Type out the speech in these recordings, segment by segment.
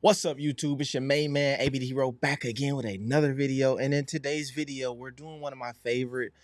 What's up, YouTube? It's your main man, AB the Hero, back again with another video. And in today's video, we're doing one of my favorite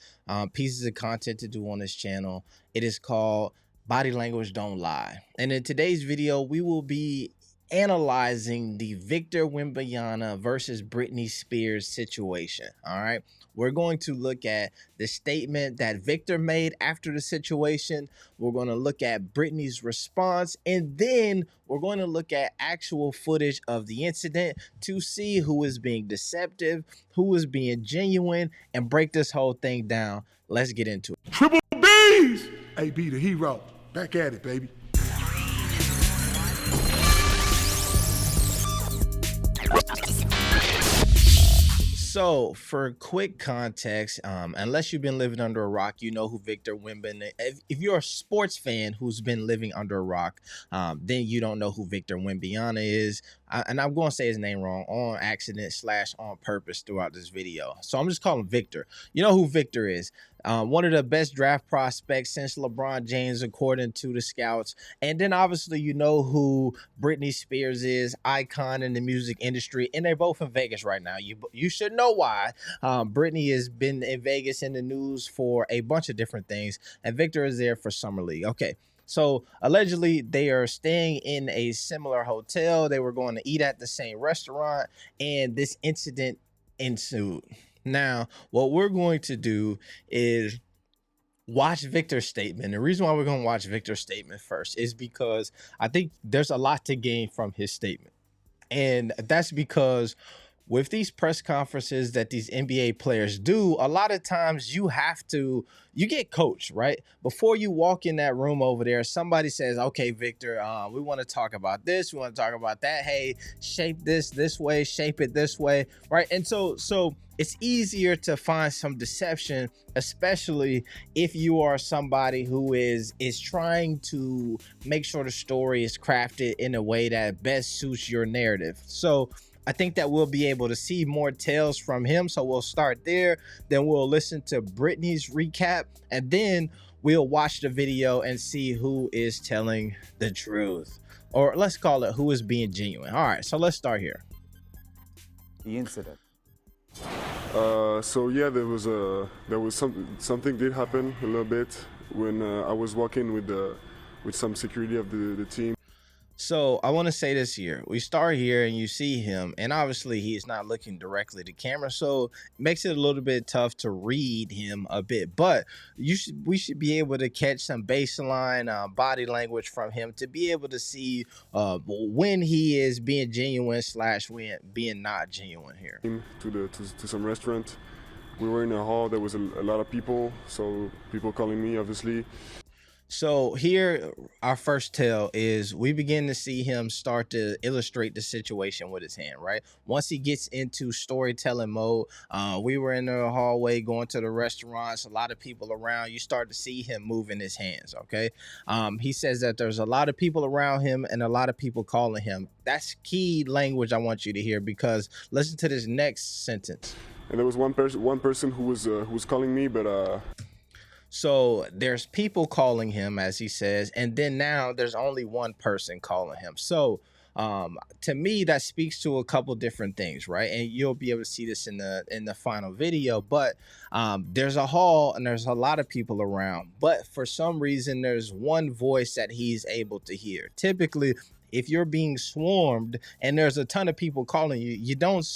pieces of content to do on this channel. It is called Body Language Don't Lie. And in today's video, we will be analyzing the Victor Wembanyama versus Britney Spears situation. All right. We're going to look at the statement that Victor made after the situation. We're going to look at Britney's response, and then we're going to look at actual footage of the incident to see who is being deceptive, who is being genuine, and break this whole thing down. Let's get into it. Triple B's! AB the Hero. Back at it, baby. So, for quick context, unless you've been living under a rock, you know who Victor Wembanyama. If you're a sports fan who's been living under a rock, then you don't know who Victor Wembanyama is. And I'm going to say his name wrong on accident / on purpose throughout this video. So I'm just calling him Victor. You know who Victor is. One of the best draft prospects since LeBron James, according to the scouts. And then obviously you know who Britney Spears is, icon in the music industry, and they're both in Vegas right now. You should know why. Britney has been in Vegas in the news for a bunch of different things, and Victor is there for Summer League. Okay. So allegedly they are staying in a similar hotel. They were going to eat at the same restaurant, and this incident ensued. Now, what we're going to do is watch Victor's statement. The reason why we're going to watch Victor's statement first is because I think there's a lot to gain from his statement. And that's because with these press conferences that these NBA players do, a lot of times you get coached, right? Before you walk in that room over there, somebody says, okay, Victor, we want to talk about this. We want to talk about that. Hey, shape this way, shape it this way, right? And so it's easier to find some deception, especially if you are somebody who is trying to make sure the story is crafted in a way that best suits your narrative. So I think that we'll be able to see more tales from him. So we'll start there. Then we'll listen to Britney's recap. And then we'll watch the video and see who is telling the truth. Or let's call it who is being genuine. All right, so let's start here. The incident. So yeah, there was something did happen a little bit when I was walking with some security of the team. So I want to say this here. We start here and you see him, and obviously he's not looking directly to camera, so it makes it a little bit tough to read him a bit. But we should be able to catch some baseline body language from him to be able to see when he is being genuine / when being not genuine here. To some restaurant. We were in a hall. There was a lot of people, so people calling me, obviously. So here, our first tell is we begin to see him start to illustrate the situation with his hand, right? Once he gets into storytelling mode, we were in the hallway going to the restaurants, a lot of people around. You start to see him moving his hands, okay? He says that there's a lot of people around him and a lot of people calling him. That's key language I want you to hear, because listen to this next sentence. And there was one person who was calling me, but So there's people calling him, as he says, and then now there's only one person calling him. So to me, that speaks to a couple different things, right? And you'll be able to see this in the final video. But there's a hall and there's a lot of people around. But for some reason, there's one voice that he's able to hear. Typically, if you're being swarmed and there's a ton of people calling you, you don't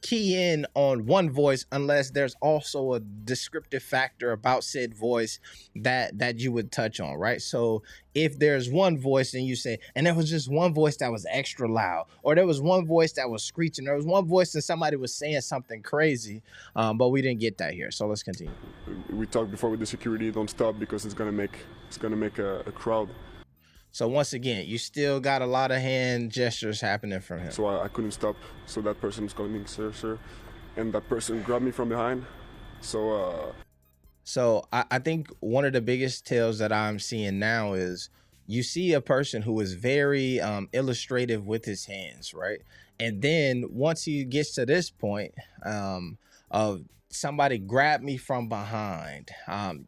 key in on one voice unless there's also a descriptive factor about said voice that you would touch on, right? So if there's one voice and you say, and there was just one voice that was extra loud, or there was one voice that was screeching, there was one voice and somebody was saying something crazy, but we didn't get that here. So let's continue. We talked before with the security, don't stop because it's gonna make a crowd. So once again, you still got a lot of hand gestures happening from him. So I couldn't stop. So that person was calling me, sir. And that person grabbed me from behind. So I think one of the biggest tales that I'm seeing now is you see a person who is very illustrative with his hands, right? And then once he gets to this point of somebody grabbed me from behind,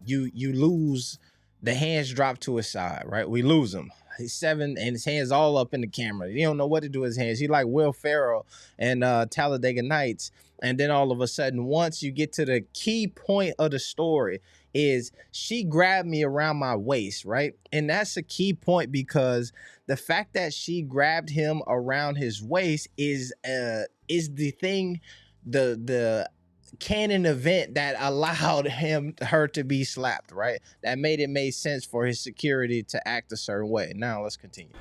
you lose. The hands drop to his side, right? We lose him. he's 7 and his hands all up in the camera. He don't know what to do with his hands. He like Will Ferrell and Talladega Nights. And then all of a sudden, once you get to the key point of the story, is she grabbed me around my waist, right? And that's a key point because the fact that she grabbed him around his waist is the thing, the canon event that allowed her to be slapped, right? That made sense for his security to act a certain way. Now let's continue.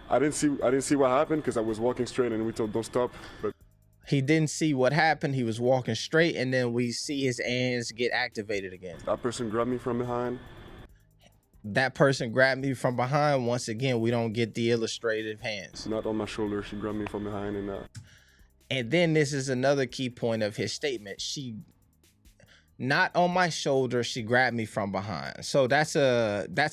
I didn't see what happened because I was walking straight and we told don't stop. But He didn't see what happened. He was walking straight, and then we see his hands get activated again. that person grabbed me from behind. That person grabbed me from behind. Once again, we don't get the illustrative hands. Not on my shoulder. She grabbed me from behind And then this is another key point of his statement. She, not on my shoulder, she grabbed me from behind. So that's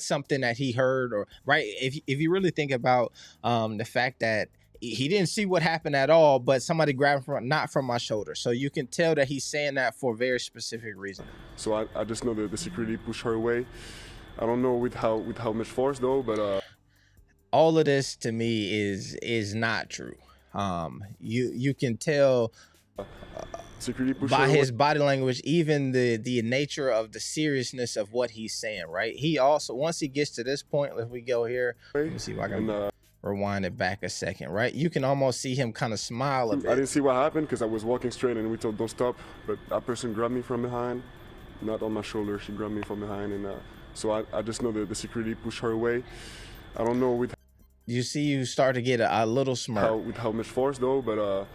something that he heard, or right. If you really think about the fact that he didn't see what happened at all, but somebody grabbed him not from my shoulder. So you can tell that he's saying that for a very specific reason. So I just know that the security pushed her away. I don't know with how much force though, but all of this to me is not true. You can tell security pushed by her away. his body language, even the nature of the seriousness of what he's saying, right? He also, once he gets to this point, if we go here, let me see if I can rewind it back a second, right? You can almost see him kind of smile a bit. I didn't see what happened because I was walking straight and we told don't stop, but that person grabbed me from behind, not on my shoulder. She grabbed me from behind, and so I just know that the security pushed her away. I don't know You see, you start to get a little smirk. with how much force though, but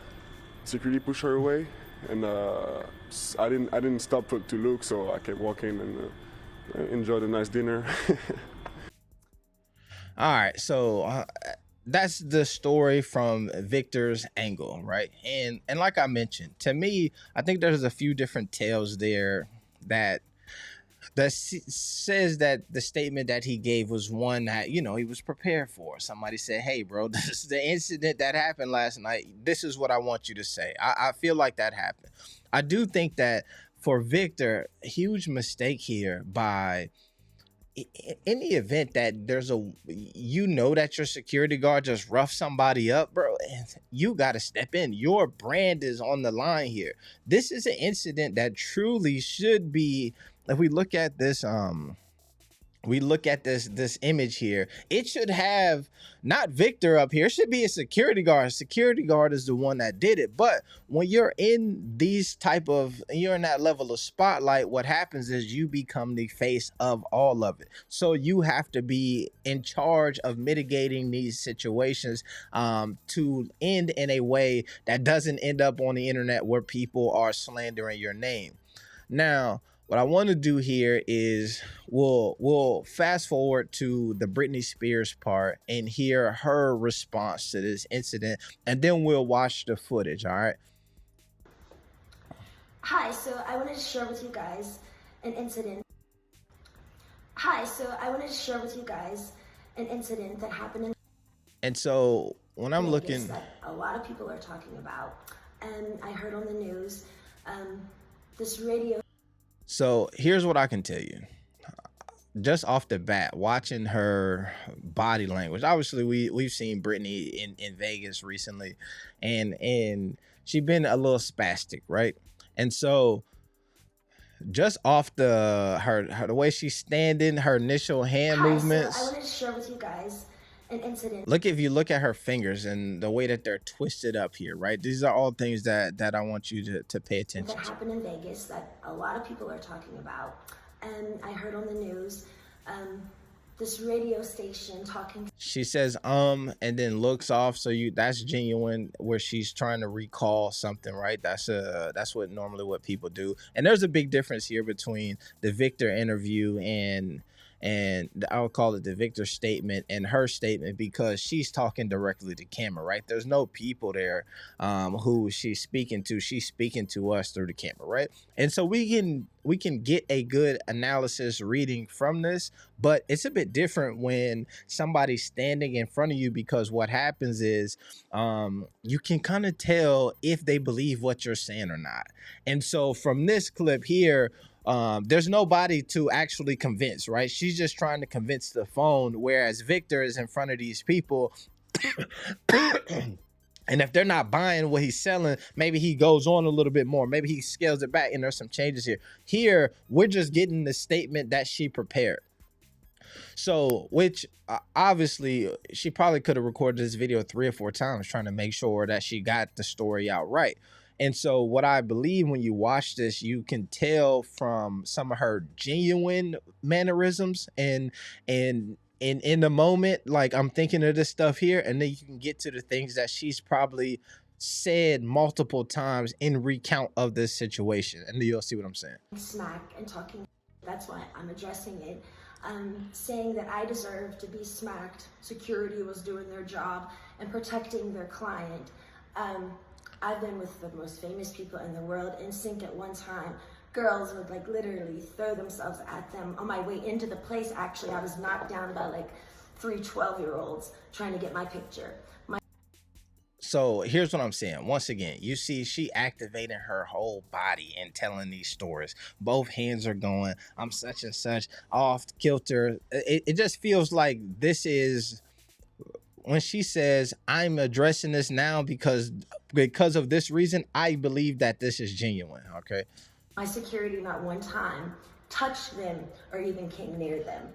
security pushed her away, and I didn't stop to look, so I kept walking and enjoyed a nice dinner. All right, so that's the story from Victor's angle, right? And like I mentioned, to me, I think there's a few different tales there that says that the statement that he gave was one that, he was prepared for. Somebody said, hey, bro, this is the incident that happened last night. This is what I want you to say. I feel like that happened. I do think that for Victor, a huge mistake here by, in the event that there's that your security guard just roughed somebody up, bro, you got to step in. Your brand is on the line here. This is an incident that truly should be, if we look at this, this image here, it should have not Victor up here. It should be a security guard. A security guard is the one that did it. But when you're in you're in that level of spotlight, what happens is you become the face of all of it. So you have to be in charge of mitigating these situations to end in a way that doesn't end up on the internet where people are slandering your name. Now, what I want to do here is we'll fast forward to the Britney Spears part and hear her response to this incident, and then we'll watch the footage, all right? Hi, so I wanted to share with you guys an incident. That happened in And so when I'm Vegas looking, that a lot of people are talking about, and I heard on the news, this radio. so here's what I can tell you. Just off the bat, watching her body language. Obviously, we've seen Britney in Vegas recently, and she's been a little spastic, right? And so just off the way she's standing, her initial hand movements. So I wanted to share with you guys an incident. If you look at her fingers and the way that they're twisted up here, right? These are all things that I want you to pay attention That to. happened in Vegas that a lot of people are talking about, and I heard on the news, this radio station talking. She says and then looks off, so that's genuine, where she's trying to recall something, right? That's what people do. And there's a big difference here between the Victor interview and I would call it the Victor statement and her statement, because she's talking directly to camera, right? There's no people there who she's speaking to. She's speaking to us through the camera, right? And so we can get a good analysis reading from this, but it's a bit different when somebody's standing in front of you, because what happens is you can kind of tell if they believe what you're saying or not. And so from this clip here, There's nobody to actually convince, right? She's just trying to convince the phone, whereas Victor is in front of these people. And if they're not buying what he's selling, maybe he goes on a little bit more. Maybe he scales it back, and there's some changes here. Here, we're just getting the statement that she prepared. So, which obviously she probably could have recorded this video 3 or 4 times trying to make sure that she got the story out right. And so, what I believe when you watch this, you can tell from some of her genuine mannerisms and in the moment, like I'm thinking of this stuff here, and then you can get to the things that she's probably said multiple times in recount of this situation, and you'll see what I'm saying. Smack and talking, that's why I'm addressing it. Saying that I deserve to be smacked, security was doing their job and protecting their client. I've been with the most famous people in the world. In sync at one time, girls would like literally throw themselves at them. On my way into the place, actually, I was knocked down by like 3 12-year-olds trying to get my picture. So here's what I'm saying. Once again, you see she activating her whole body and telling these stories. Both hands are going, I'm such and such, off kilter. It just feels like this is, when she says, I'm addressing this now because of this reason, I believe that this is genuine, okay? My security not one time touched them or even came near them.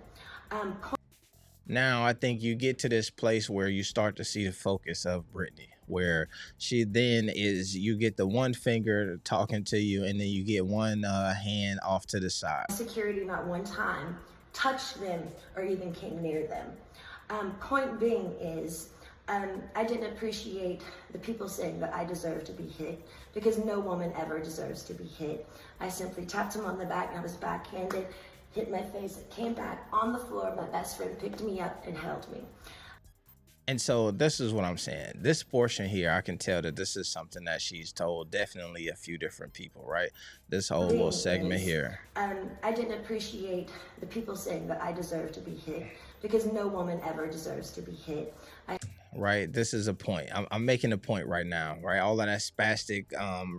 Now I think you get to this place where you start to see the focus of Britney, where she then is, you get the one finger talking to you, and then you get one hand off to the side. Security not one time touched them or even came near them. Point being is, I didn't appreciate the people saying that I deserve to be hit, because no woman ever deserves to be hit. I simply tapped him on the back, and I was backhanded, hit my face, it came back on the floor. My best friend picked me up and held me. And so this is what I'm saying. This portion here, I can tell that this is something that she's told definitely a few different people, right? This whole little segment here. I didn't appreciate the people saying that I deserve to be hit, because no woman ever deserves to be hit. Right, this is a point. I'm making a point right now, right? All of that spastic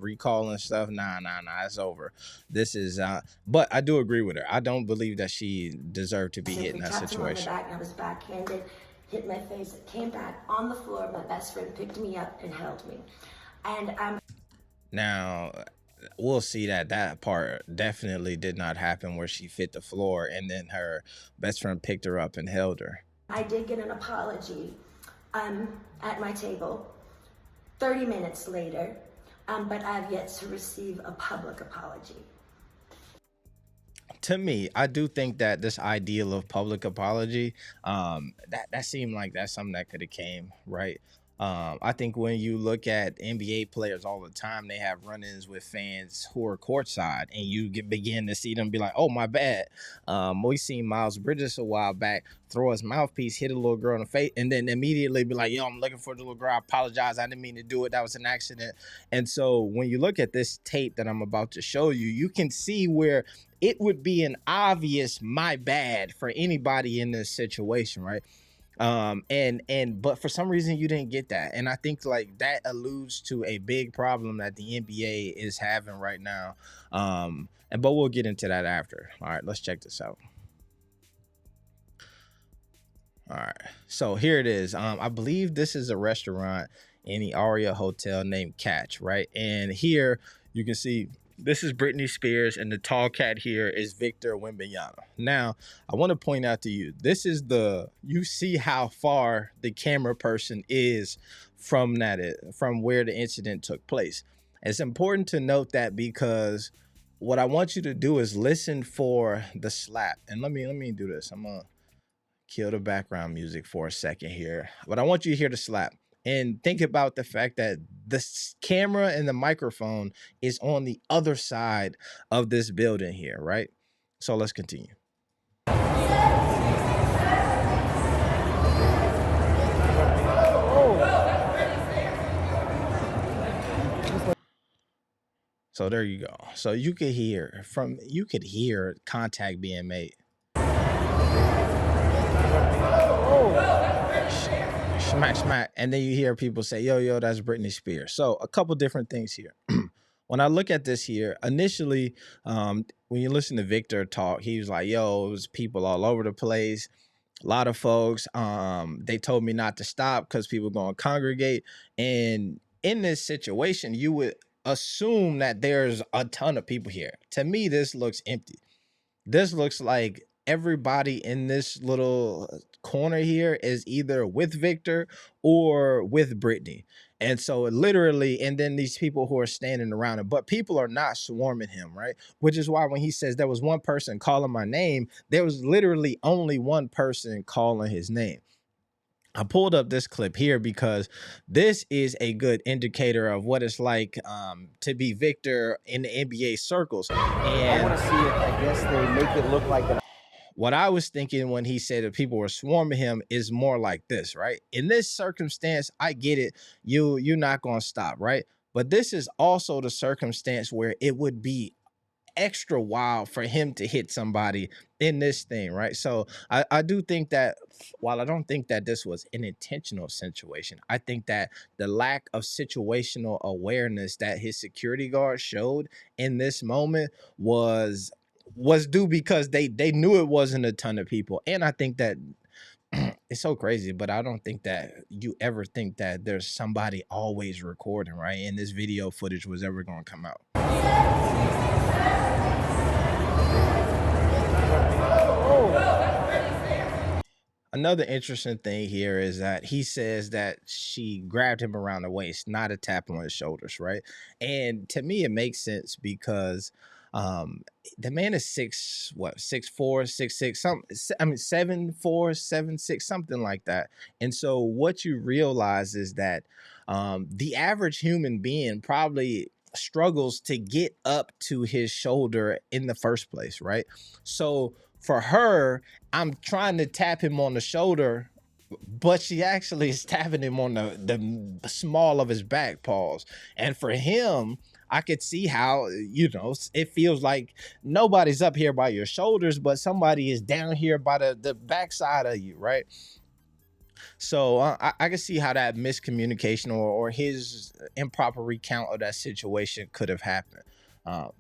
recall and stuff, nah, it's over. This is, but I do agree with her. I don't believe that she deserved to be hit in that situation. Him on the back, and I was backhanded, hit my face, it came back on the floor. My best friend picked me up and held me. And now we'll see that part definitely did not happen, where she fit the floor and then her best friend picked her up and held her. I did get an apology at my table 30 minutes later, but I've yet to receive a public apology. To me, I do think that this ideal of public apology, that seemed like that's something that could have came, right? I think when you look at NBA players all the time, they have run-ins with fans who are courtside, and you begin to see them be like, oh, my bad. We seen Miles Bridges a while back throw his mouthpiece, hit a little girl in the face, and then immediately be like, yo, I'm looking for the little girl. I apologize. I didn't mean to do it. That was an accident. And so when you look at this tape that I'm about to show you, you can see where it would be an obvious my bad for anybody in this situation, right? But for some reason you didn't get that, and I think like that alludes to a big problem that the NBA is having right now, but we'll get into that after. All right, let's check this out. All right, so here it is. I believe this is a restaurant in the Aria Hotel named Catch, right? And here you can see this is Britney Spears, and the tall cat here is Victor Wembanyama. Now, I want to point out to you, this is you see how far the camera person is from where the incident took place. It's important to note that, because what I want you to do is listen for the slap. And let me do this. I'm gonna kill the background music for a second here, but I want you to hear the slap. And think about the fact that the camera and the microphone is on the other side of this building here, right? So let's continue. So there you go. So you could hear contact being made. Smack, and then you hear people say, yo, that's Britney Spears. So a couple different things here. when I look at this here, initially, when you listen to Victor talk, he was like, yo, it was people all over the place. A lot of folks, they told me not to stop because people going to congregate. And in this situation, you would assume that there's a ton of people here. To me, this looks empty. This looks like everybody in this little corner here is either with Victor or with Britney. And so literally, and then these people who are standing around him, but people are not swarming him, right? Which is why when he says there was one person calling my name, there was literally only one person calling his name. I pulled up this clip here because this is a good indicator of what it's like to be Victor in the NBA circles. I want And to see it. I guess they make it look like an. what I was thinking when he said that people were swarming him is more like this, right? In this circumstance, I get it. You're not gonna stop, right? But this is also the circumstance where it would be extra wild for him to hit somebody in this thing, right? So I do think that while I don't think that this was an intentional situation, I think that the lack of situational awareness that his security guard showed in this moment was due because they knew it wasn't a ton of people. And I think that it's so crazy, but I don't think that you ever think that there's somebody always recording, right? And this video footage was ever going to come out. Another interesting thing here is that he says that she grabbed him around the waist, not a tap on his shoulders, right? And to me, it makes sense because um the man is 6'4", 6'6", I mean 7'4", 7'6", something like that. And so what you realize is that the average human being probably struggles to get up to his shoulder in the first place, right? So for her, I'm trying to tap him on the shoulder, but she actually is tapping him on the small of his back paws. And for him, I could see how, it feels like nobody's up here by your shoulders, but somebody is down here by the backside of you, right? So I can see how that miscommunication or his improper recount of that situation could have happened.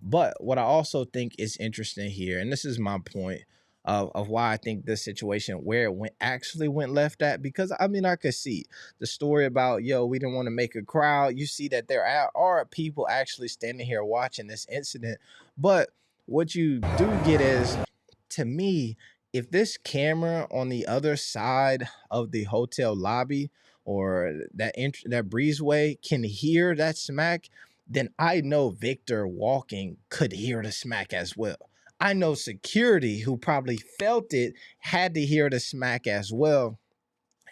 But what I also think is interesting here, and this is my point of why I think this situation where it went left at, because I mean I could see the story about we didn't want to make a crowd. You see that there are people actually standing here watching this incident, but what you do get is, to me, if this camera on the other side of the hotel lobby or that breezeway can hear that smack, then I know Victor walking could hear the smack as well. I know security who probably felt it had to hear the smack as well.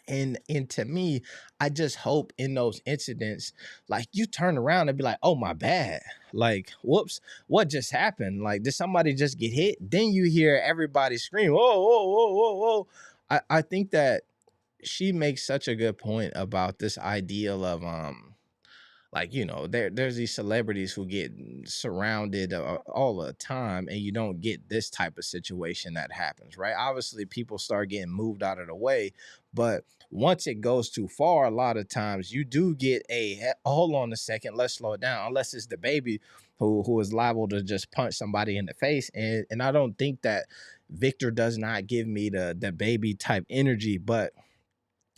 And to me, I just hope in those incidents, like you turn around and be like, oh my bad. Like, whoops, what just happened? Like, did somebody just get hit? Then you hear everybody scream, whoa, whoa, whoa, whoa, whoa. I think that she makes such a good point about this ideal of like, there's these celebrities who get surrounded all the time, and you don't get this type of situation that happens, right? Obviously people start getting moved out of the way, but once it goes too far, a lot of times you do get hold on a second, let's slow it down, unless it's the baby who is liable to just punch somebody in the face. And I don't think that Victor does not give me the baby type energy, but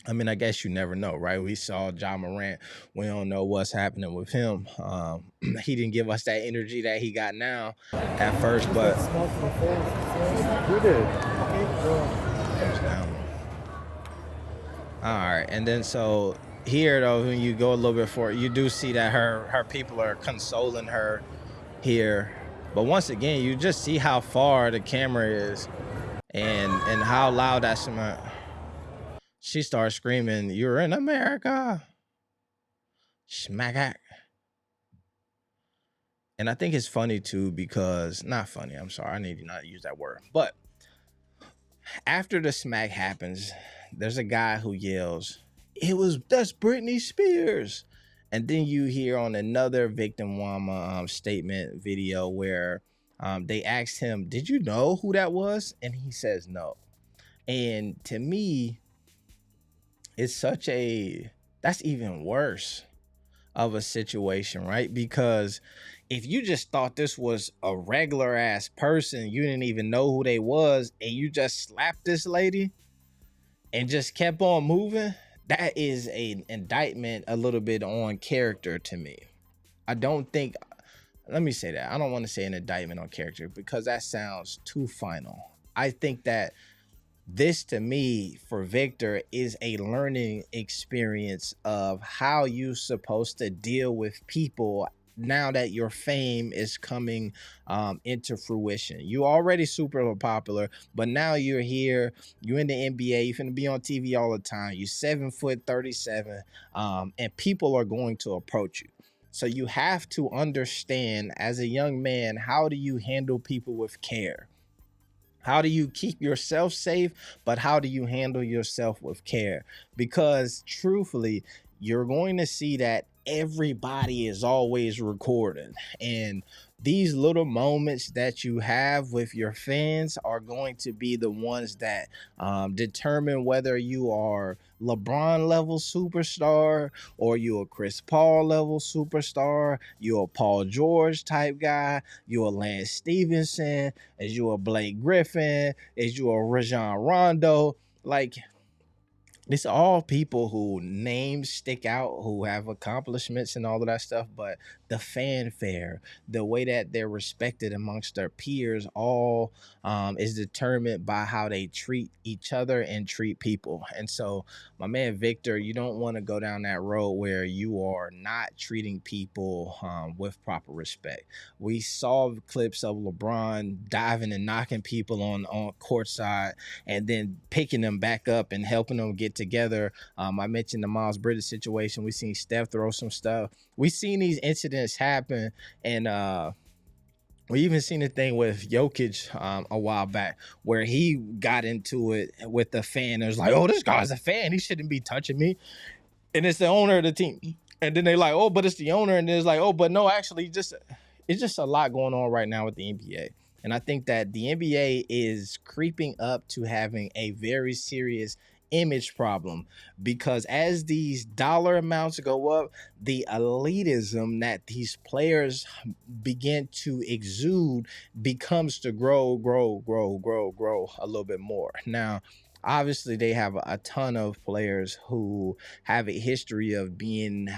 I mean, I guess you never know, right? We saw John Morant. We don't know what's happening with him. He didn't give us that energy that he got now at first, but Who did? all right. And then so here though, when you go a little bit forward, you do see that her people are consoling her here. But once again, you just see how far the camera is and how loud that smack. She starts screaming, "You're in America!" Smack. And I think it's funny too because, not funny, I'm sorry, I need to not use that word. But after the smack happens, there's a guy who yells, that's Britney Spears. And then you hear on another Victim Wama statement video where they asked him, did you know who that was? And he says no. And to me, it's that's even worse. of a situation, right? Because if you just thought this was a regular ass person, you didn't even know who they was, and you just slapped this lady and just kept on moving, that is an indictment a little bit on character to me. I don't think, let me say that. I don't want to say an indictment on character because that sounds too final. I think that this to me for Victor is a learning experience of how you're supposed to deal with people now that your fame is coming into fruition. You already super popular, but now you're here, you're in the NBA, you're gonna be on TV all the time, you're 7'37", and people are going to approach you. So you have to understand as a young man, how do you handle people with care? How do you keep yourself safe, but how do you handle yourself with care? Because truthfully, you're going to see that everybody is always recording. And these little moments that you have with your fans are going to be the ones that determine whether you are LeBron level superstar or you a Chris Paul level superstar, you a Paul George type guy, you a Lance Stevenson, is you a Blake Griffin, is you a Rajon Rondo. Like, it's all people who names stick out, who have accomplishments and all of that stuff, but the fanfare, the way that they're respected amongst their peers, all is determined by how they treat each other and treat people. And so, my man Victor, you don't want to go down that road where you are not treating people with proper respect. We saw clips of LeBron diving and knocking people on courtside and then picking them back up and helping them get together. I mentioned the Miles Bridges situation. We seen Steph throw some stuff. We seen these incidents happen, and we even seen a thing with Jokic a while back where he got into it with the fan. It was like, oh, this guy's a fan, he shouldn't be touching me. And it's the owner of the team. And then they like, oh, but it's the owner. And it's like, oh, but no, actually, it's just a lot going on right now with the NBA. And I think that the NBA is creeping up to having a very serious image problem, because as these dollar amounts go up, the elitism that these players begin to exude becomes to grow a little bit more. Now, obviously, they have a ton of players who have a history of being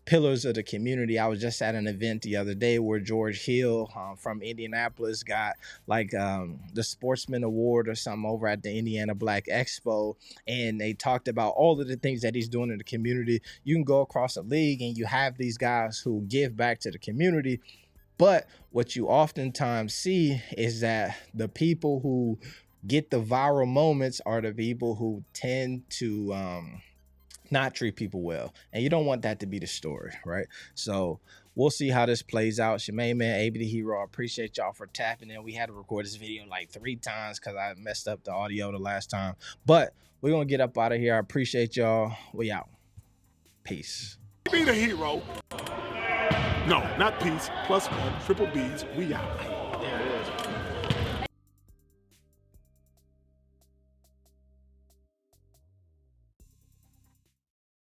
pillars of the community. I was just at an event the other day where George Hill from Indianapolis got like the Sportsman Award or something over at the Indiana Black Expo, and they talked about all of the things that he's doing in the community. You can go across the league and you have these guys who give back to the community, but what you oftentimes see is that the people who get the viral moments are the people who tend to not treat people well, and you don't want that to be the story, right? So we'll see how this plays out. It's your main man, AB the Hero. I appreciate y'all for tapping in. We had to record this video like 3 times because I messed up the audio the last time, but we're gonna get up out of here. I appreciate y'all. We out. Peace. Be the hero. No, not peace. +1, triple B's. We out.